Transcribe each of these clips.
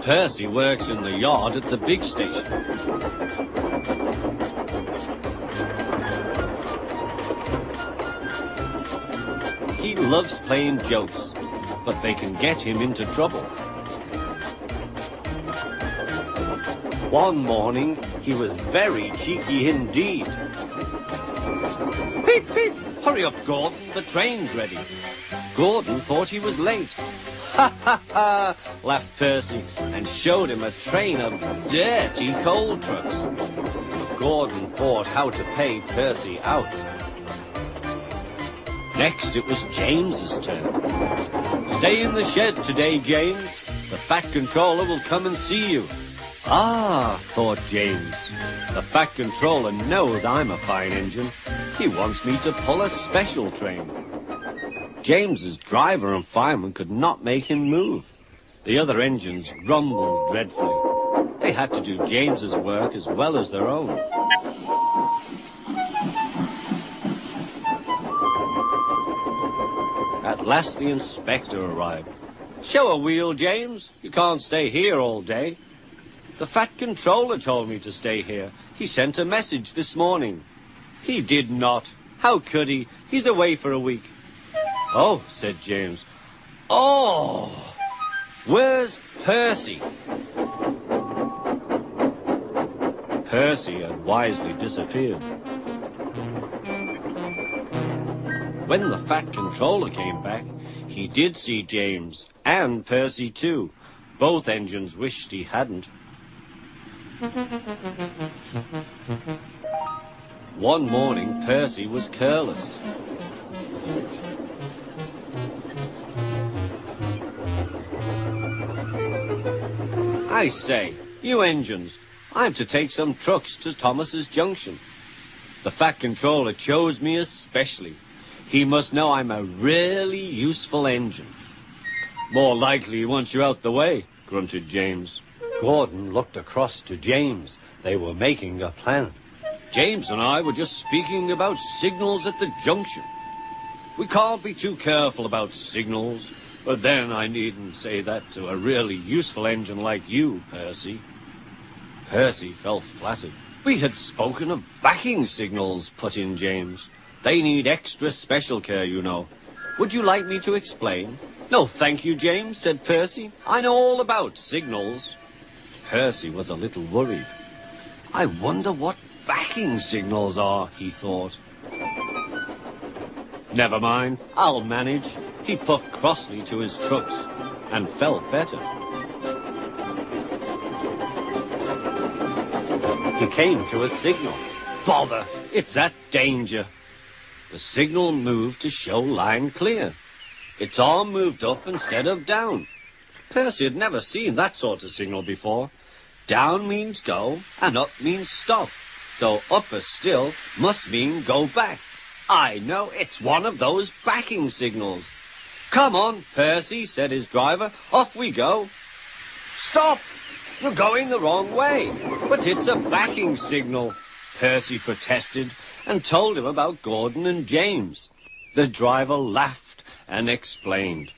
Percy works in the yard at the big station. He loves playing jokes, but they can get him into trouble. One morning, he was very cheeky indeed. Peep, peep! Hurry up, Gordon, the train's ready. Gordon thought he was late. Ha, ha, ha, laughed Percy and showed him a train of dirty coal trucks. Gordon thought how to pay Percy out. Next, it was James's turn. Stay in the shed today, James. The Fat Controller will come and see you. Ah, thought James. The Fat Controller knows I'm a fine engine. He wants me to pull a special train. James's driver and fireman could not make him move. The other engines rumbled dreadfully. They had to do James's work as well as their own. At last the inspector arrived. Show a wheel, James. You can't stay here all day. The Fat Controller told me to stay here. He sent a message this morning. He did not. How could he? He's away for a week. Oh, said James. Oh, where's Percy? Percy had wisely disappeared. When the Fat Controller came back, he did see James, and Percy too. Both engines wished he hadn't. One morning, Percy was careless. I say, you engines, I'm to take some trucks to Thomas's Junction. The Fat Controller chose me especially. He must know I'm a really useful engine. More likely he wants you out the way, grunted James. Gordon looked across to James. They were making a plan. James and I were just speaking about signals at the junction. We can't be too careful about signals, but then I needn't say that to a really useful engine like you, Percy. Percy felt flattered. We had spoken of backing signals, put in James. They need extra special care, you know. Would you like me to explain? No, thank you, James, said Percy. I know all about signals. Percy was a little worried. I wonder what backing signals are, he thought. Never mind, I'll manage. He puffed crossly to his trucks and felt better. He came to a signal. Bother, it's at danger. The signal moved to show line clear. Its arm moved up instead of down. Percy had never seen that sort of signal before. Down means go, and up means stop. So upper still must mean go back. I know, it's one of those backing signals. Come on, Percy, said his driver. Off we go. Stop! You're going the wrong way. But it's a backing signal, Percy protested and told him about Gordon and James. The driver laughed and explained.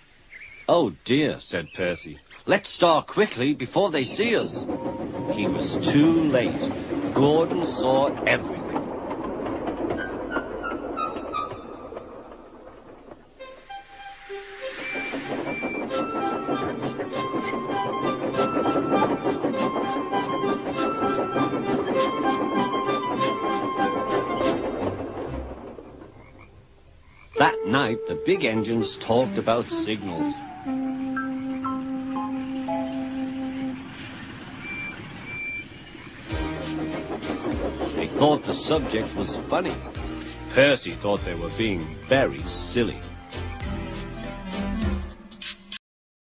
Oh dear, said Percy. Let's start quickly before they see us. He was too late. Gordon saw everything. That night, the big engines talked about signals. They thought the subject was funny. Percy thought they were being very silly.